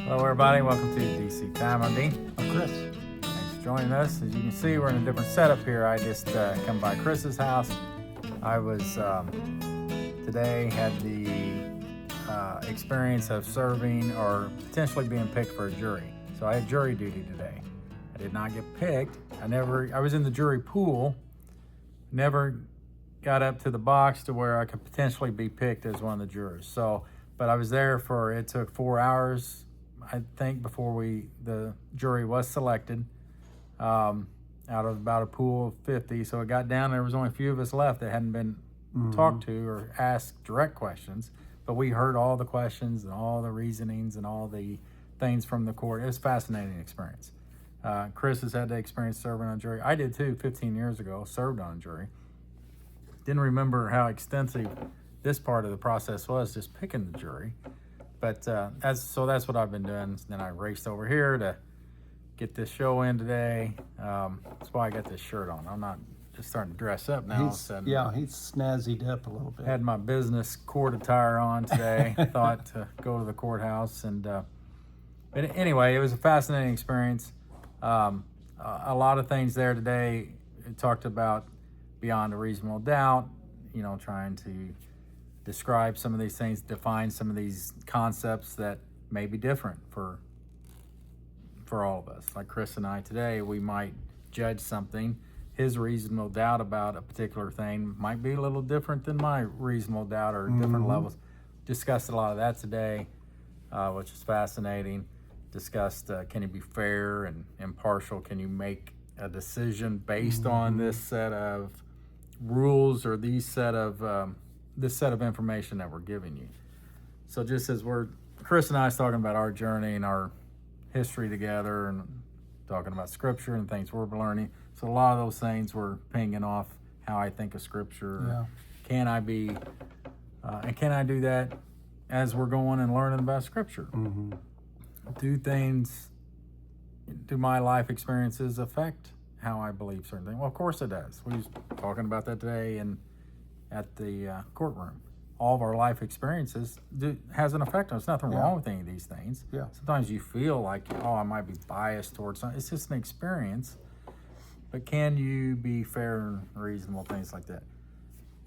Hello, everybody. Welcome to DC Time. I'm Dean. I'm Chris. Thanks for joining us. As you can see, we're in a different setup here. I just come by Chris's house. I was today had the experience of serving or potentially being picked for a jury. So I had jury duty today. I did not get picked. I was in the jury pool. Never got up to the box to where I could potentially be picked as one of the jurors. But I was there it took 4 hours, I think, before the jury was selected out of about a pool of 50. So it got down, there was only a few of us left that hadn't been talked to or asked direct questions. But we heard all the questions and all the reasonings and all the things from the court. It was a fascinating experience. Chris has had the experience serving on jury. I did too, 15 years ago, served on a jury. Didn't remember how extensive this part of the process was, just picking the jury. But that's what I've been doing. Then I raced over here to get this show in today. That's why I got this shirt on. I'm not just starting to dress up now. He's snazzied up a little bit. Had my business court attire on today. Thought to go to the courthouse. But anyway, it was a fascinating experience. A lot of things there today. It talked about beyond a reasonable doubt, trying to describe some of these things, define some of these concepts that may be different for all of us. Like Chris and I today, we might judge something. His reasonable doubt about a particular thing might be a little different than my reasonable doubt, or different levels. Discussed a lot of that today, which is fascinating. Discussed can you be fair and impartial? Can you make a decision based on this set of rules or this set of information that we're giving you? So just as Chris and I is talking about our journey and our history together and talking about scripture and things we're learning. So a lot of those things were pinging off how I think of scripture. Yeah. Can I be, and can I do that as we're going and learning about scripture? Do my life experiences affect how I believe certain things? Well, of course it does. We was talking about that today at the courtroom. All of our life experiences has an effect on us. Nothing wrong with any of these things. Yeah. Sometimes you feel like, I might be biased towards something. It's just an experience. But can you be fair and reasonable, things like that?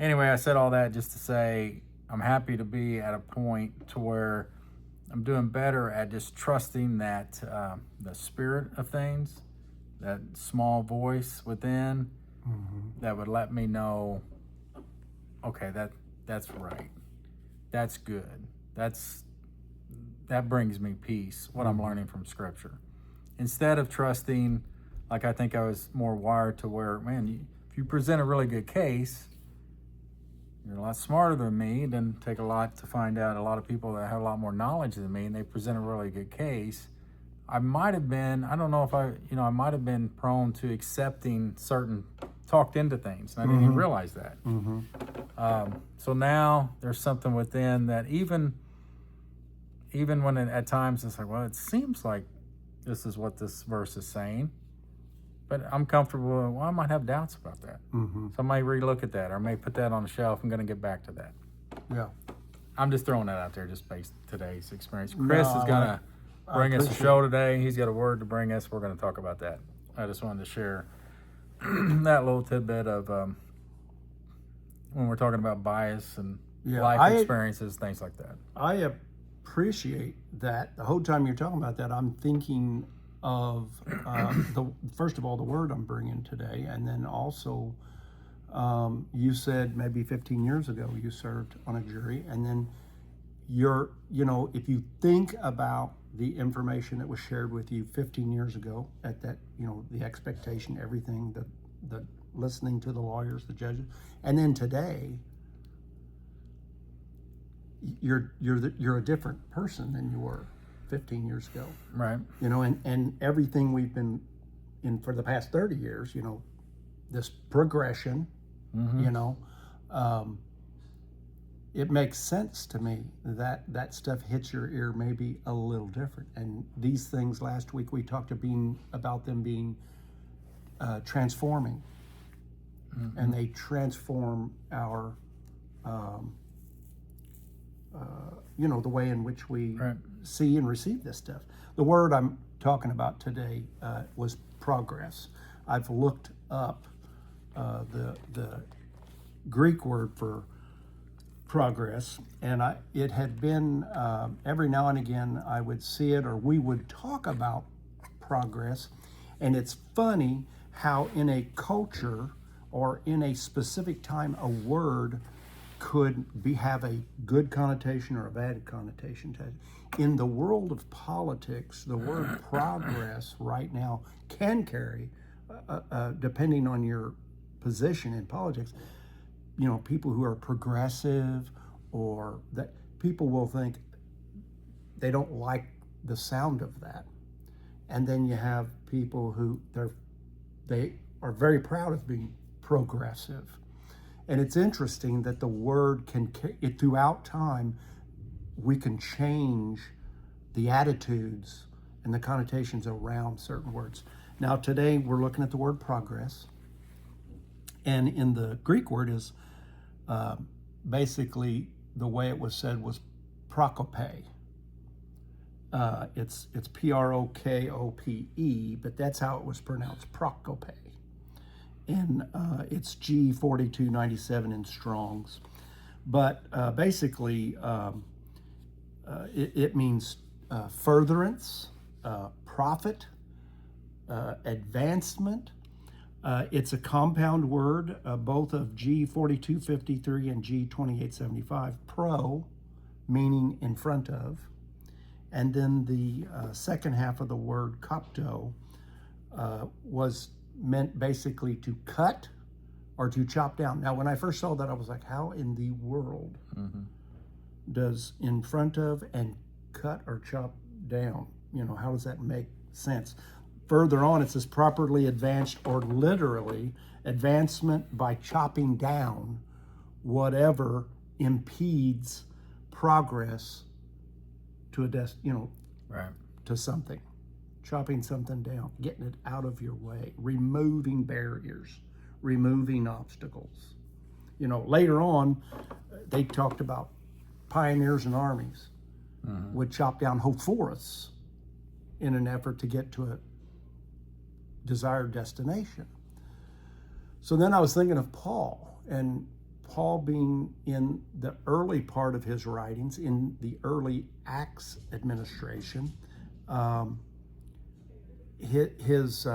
Anyway, I said all that just to say I'm happy to be at a point to where I'm doing better at just trusting that the spirit of things, that small voice within that would let me know, okay, that's right. That's good. That brings me peace, what I'm learning from scripture. Instead of trusting, like I think I was more wired to where, if you present a really good case, you're a lot smarter than me. It didn't take a lot to find out a lot of people that have a lot more knowledge than me, and they present a really good case. I might have been, I don't know if I might have been prone to accepting talked into things, and I didn't even realize that. So now there's something within that even when at times it's like, well, it seems like this is what this verse is saying, but I'm comfortable. Well, I might have doubts about that. So I might relook at that, or I may put that on the shelf. I'm going to get back to that. Yeah. I'm just throwing that out there just based today's experience. Chris is going to bring us a show today. He's got a word to bring us. We're going to talk about that. I just wanted to share that little tidbit of when we're talking about bias and life experiences, things like that. I appreciate that. The whole time you're talking about that, I'm thinking of first of all, the word I'm bringing today, and then also you said maybe 15 years ago you served on a jury, and then if you think about the information that was shared with you 15 years ago at that, the expectation, everything, the listening to the lawyers, the judges, and then today, you're a different person than you were 15 years ago. Right. And everything we've been in for the past 30 years, this progression, it makes sense to me that stuff hits your ear maybe a little different. And these things last week we talked about them being transforming, and they transform our the way in which we Right. see and receive this stuff. The word I'm talking about today was progress. I've looked up the Greek word for progress, and it had been every now and again I would see it, or we would talk about progress. And it's funny how in a culture or in a specific time a word could have a good connotation or a bad connotation to it. In the world of politics, the word progress right now can carry, depending on your position in politics, people who are progressive, or that people will think they don't like the sound of that. And then you have people who they are very proud of being progressive. And it's interesting that the word throughout time, we can change the attitudes and the connotations around certain words. Now today we're looking at the word progress. And in the Greek word is basically the way it was said was prokope. It's Prokope, but that's how it was pronounced, prokope. And it's G4297 in Strong's. But basically, it means furtherance, profit, advancement. It's a compound word, both of G4253 and G2875. Pro, meaning in front of. And then the second half of the word kopto was meant basically to cut or to chop down. Now, when I first saw that, I was like, how in the world does in front of and cut or chop down? How does that make sense? Further on, it says properly advanced, or literally advancement by chopping down whatever impedes progress to Right. to something. Chopping something down, getting it out of your way, removing barriers, removing obstacles. Later on, they talked about pioneers and armies would chop down whole forests in an effort to get to a desired destination. So then I was thinking of Paul, and Paul being in the early part of his writings, in the early Acts administration, his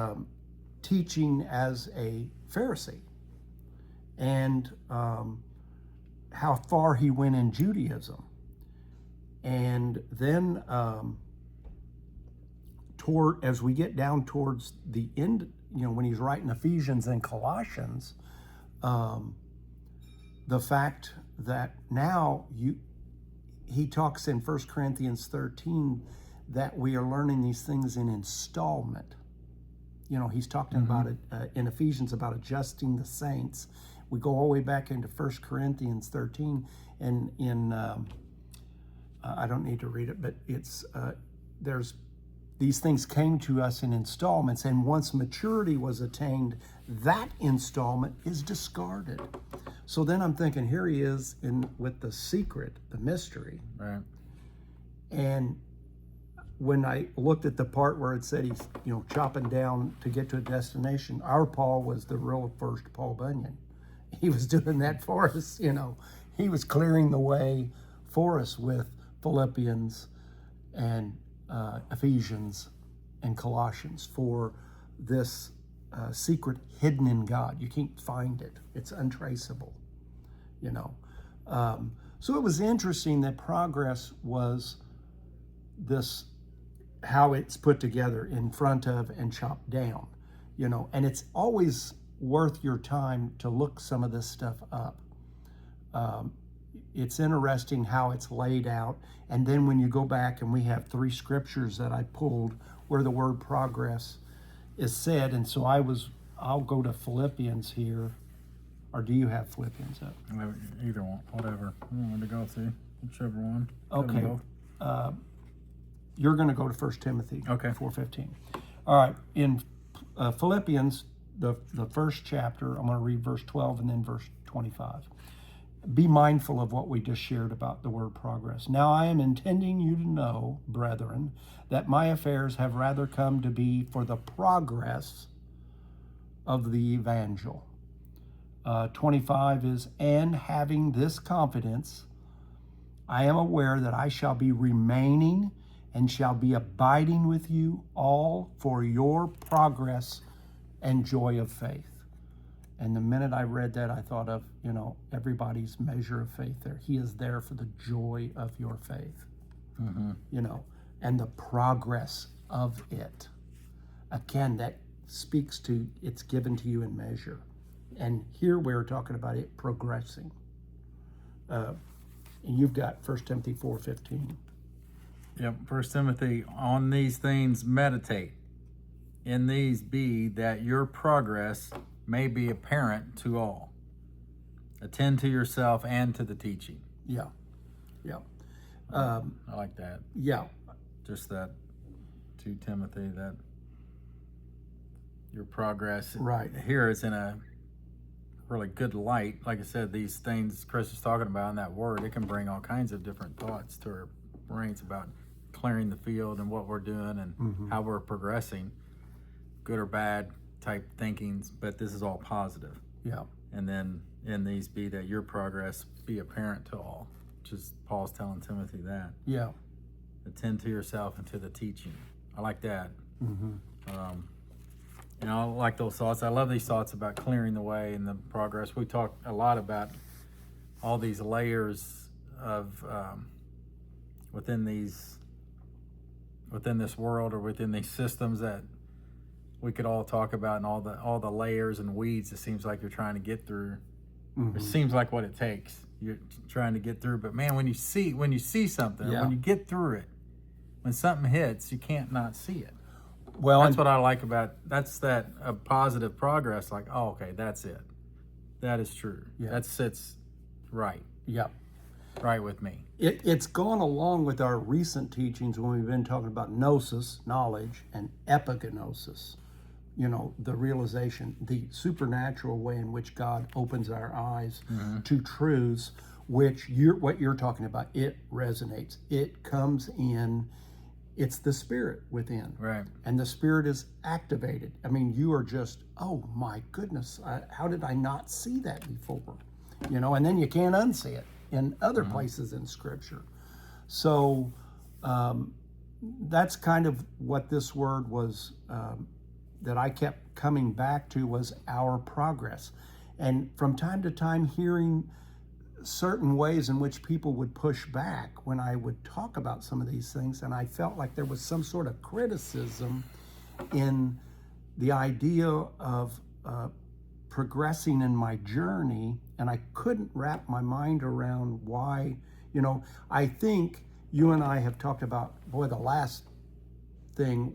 teaching as a Pharisee, and how far he went in Judaism. And then as we get down towards the end, when he's writing Ephesians and Colossians, the fact that now he talks in 1 Corinthians 13 that we are learning these things in installment. He's talking about it in Ephesians about adjusting the saints. We go all the way back into 1 Corinthians 13, and in I don't need to read it, but it's these things came to us in installments, and once maturity was attained, that installment is discarded. So then I'm thinking, here he is with the secret, the mystery. Right. And when I looked at the part where it said he's, chopping down to get to a destination, our Paul was the real first Paul Bunyan. He was doing that for us, He was clearing the way for us with Philippians and Ephesians and Colossians for this secret hidden in God. You can't find it. It's untraceable, So it was interesting that progress was this, how it's put together, in front of and chopped down, and it's always worth your time to look some of this stuff up. It's interesting how it's laid out. And then when you go back, and we have 3 scriptures that I pulled where the word progress is said. And so I'll go to Philippians here. Or do you have Philippians up? Either one, whatever you want to go through, whichever one. Okay. You're going to go to 1 Timothy 4:15. All right. In Philippians, the first chapter, I'm going to read verse 12 and then verse 25. be mindful of what we just shared about the word progress. Now I am intending you to know, brethren, that my affairs have rather come to be for the progress of the evangel. 25 is, and having this confidence, I am aware that I shall be remaining and shall be abiding with you all for your progress and joy of faith. And the minute I read that, I thought of, everybody's measure of faith there. He is there for the joy of your faith, and the progress of it. Again, that speaks to it's given to you in measure. And here we're talking about it progressing. And you've got 1 Timothy 4:15. Yep, 1 Timothy, on these things meditate. In these be that your progress may be apparent to all. Attend to yourself and to the teaching. Yeah. I like that. Yeah. Just that to Timothy, that your progress Right. here is in a really good light. Like I said, these things Chris is talking about in that word, it can bring all kinds of different thoughts to our brains about clearing the field and what we're doing and how we're progressing, good or bad type thinkings, but this is all positive. Yeah. And then in these be that your progress be apparent to all, which is Paul's telling Timothy that. Yeah. Attend to yourself and to the teaching. I like that. I like those thoughts. I love these thoughts about clearing the way and the progress. We talk a lot about all these layers of within this world or within these systems that we could all talk about, and all the layers and weeds it seems like you're trying to get through. It seems like what it takes. You're trying to get through, but man, when you see something, when you get through it, when something hits, you can't not see it. Well, That's what I like about a positive progress. Like, oh, okay, that's it. That is true. Yeah. That sits right with me. It's gone along with our recent teachings when we've been talking about gnosis, knowledge, and epignosis. The realization, the supernatural way in which God opens our eyes to truths, which what you're talking about, it resonates. It comes in. It's the Spirit within. Right. And the Spirit is activated. I mean, you are just, oh my goodness, how did I not see that before? And then you can't unsee it in other places in Scripture. So that's kind of what this word was, that I kept coming back to, was our progress. And from time to time hearing certain ways in which people would push back when I would talk about some of these things, and I felt like there was some sort of criticism in the idea of progressing in my journey, and I couldn't wrap my mind around why. I think you and I have talked about, boy, the last thing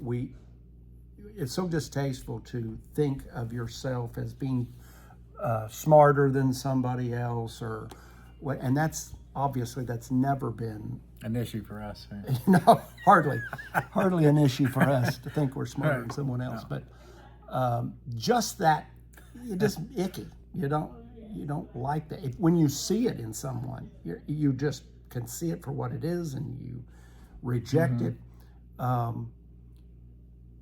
it's so distasteful to think of yourself as being smarter than somebody else, and that's never been An issue for us. Right? no, hardly an issue for us to think we're smarter than someone else. No. But just that, it's just icky. You don't like that. When you see it in someone, you just can see it for what it is, and you reject it.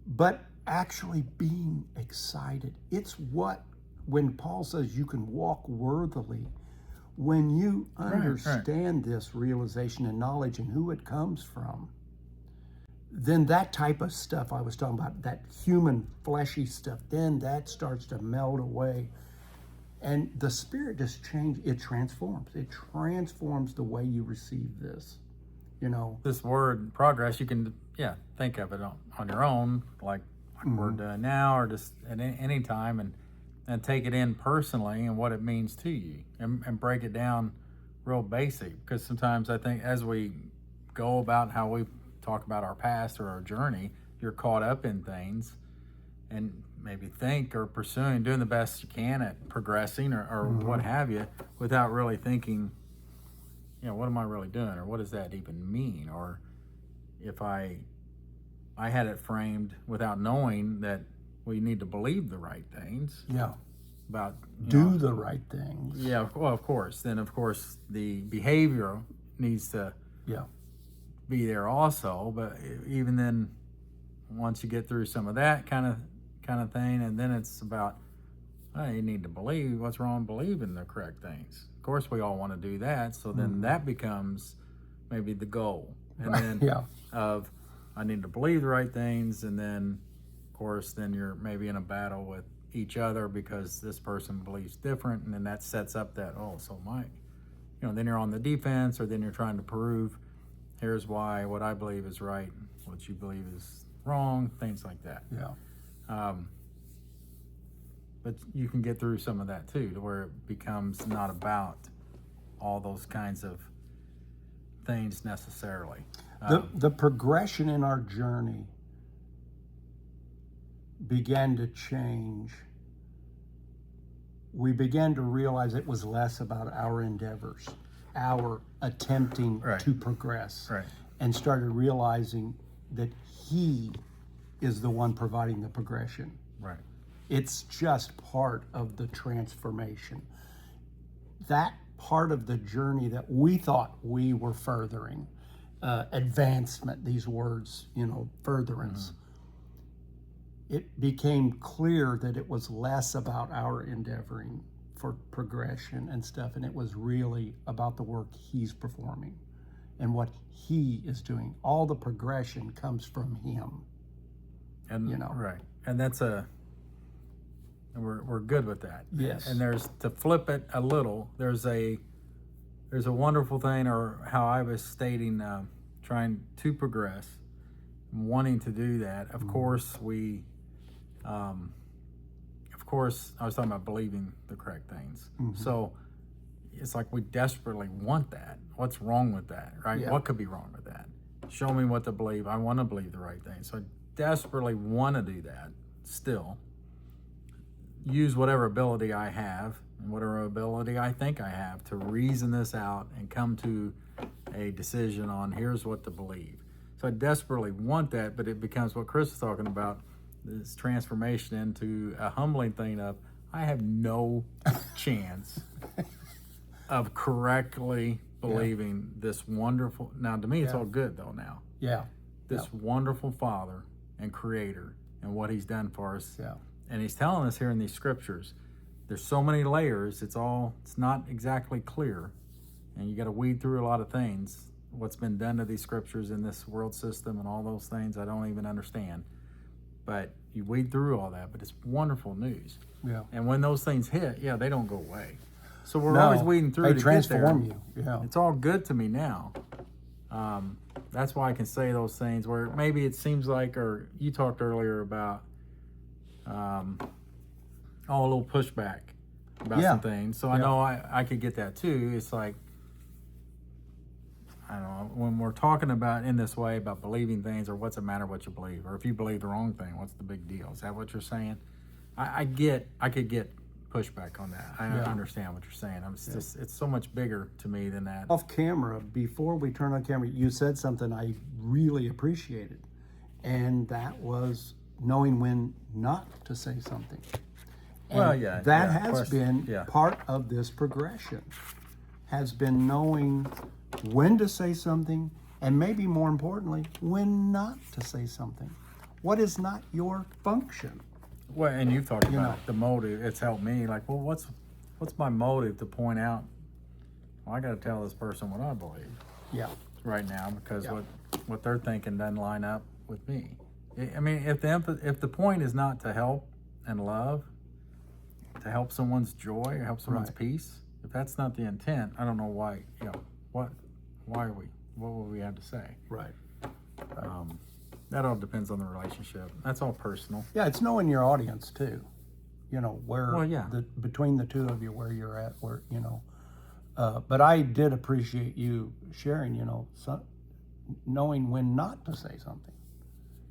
But actually being excited, it's when Paul says you can walk worthily. When you understand this realization and knowledge and who it comes from, then that type of stuff I was talking about, that human fleshy stuff, then that starts to melt away. And the Spirit just transforms. It transforms the way you receive this. This word progress, you can think of it on your own, like we're doing now, or just at any time, and take it in personally and what it means to you, and break it down real basic. Because sometimes I think as we go about how we talk about our past or our journey, you're caught up in things and maybe think or pursuing, doing the best you can at progressing or what have you, without really thinking, what am I really doing, or what does that even mean? Or if I had it framed without knowing that we need to believe the right things. Yeah. about Do the right things. Yeah, well, of course. Then, of course, the behavior needs to Yeah. be there also. But even then, once you get through some of that kind of thing, and then it's about, oh, you need to believe. What's wrong with believing the correct things? Of course, we all want to do that. So then that becomes maybe the goal, and then Yeah. of I need to believe the right things, and then, of course, then you're maybe in a battle with each other because this person believes different, and then that sets up that, oh, so then you're on the defense, or then you're trying to prove, here's why what I believe is right, what you believe is wrong, things like that. Yeah. But you can get through some of that too, to where it becomes not about all those kinds of things necessarily. The progression in our journey began to change. We began to realize it was less about our endeavors, our attempting Right. to progress, Right. and started realizing that He is the one providing the progression. Right. It's just part of the transformation. That part of the journey that we thought we were furthering, advancement, these words, furtherance. It became clear that it was less about our endeavoring for progression and stuff, and it was really about the work He's performing and what He is doing. All the progression comes from Him. And right. And that's we're good with that. Yes. And there's, to flip it a little, there's a wonderful thing, or how I was stating, trying to progress, wanting to do that. Of course, I was talking about believing the correct things. So it's like we desperately want that. What's wrong with that, right? Yeah. What could be wrong with that? Show me what to believe. I want to believe the right thing. So I desperately want to do that still. Use whatever ability I have and whatever ability I think I have to reason this out and come to a decision on here's what to believe. So I desperately want that, but it becomes what Chris is talking about, this transformation into a humbling thing of, I have no chance of correctly believing this wonderful, now to me it's all good though now, Yeah. this wonderful Father and Creator and what He's done for us. Yeah. And He's telling us here in these scriptures, there's so many layers, it's not exactly clear. And you got to weed through a lot of things. What's been done to these scriptures in this world system and all those things, I don't even understand. But you weed through all that, but it's wonderful news. Yeah. And when those things hit, they don't go away. So we're always weeding through They to transform get there. you. Yeah. It's all good to me now. That's why I can say those things where maybe it seems like, or you talked earlier about a little pushback about some things. So I know I could get that too. It's like, I don't know, when we're talking about in this way about believing things, or what's it matter what you believe, or if you believe the wrong thing, what's the big deal? Is that what you're saying? I could get pushback on that. I understand what you're saying. It's so much bigger to me than that. Off camera, before we turn on camera, you said something I really appreciated, and that was knowing when not to say something. And that has been part of this progression, has been knowing when to say something, and maybe more importantly, when not to say something. What is not your function? Well, and you've talked about the motive. It's helped me. Like, well, what's my motive to point out? Well, I got to tell this person what I believe. Yeah. Right now, because what they're thinking doesn't line up with me. I mean, if the point is not to help and love, to help someone's joy or help someone's peace, if that's not the intent, I don't know why. What would we have to say? Right. That all depends on the relationship. That's all personal. Yeah, it's knowing your audience too. Where between the two of you, where you're at, where but I did appreciate you sharing. Knowing when not to say something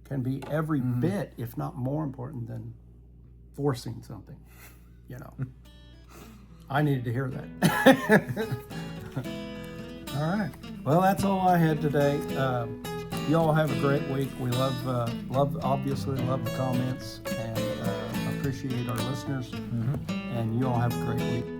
can be every bit, if not more important than forcing something. I needed to hear that. All right. Well, that's all I had today. You all have a great week. We obviously love the comments, and appreciate our listeners, and you all have a great week.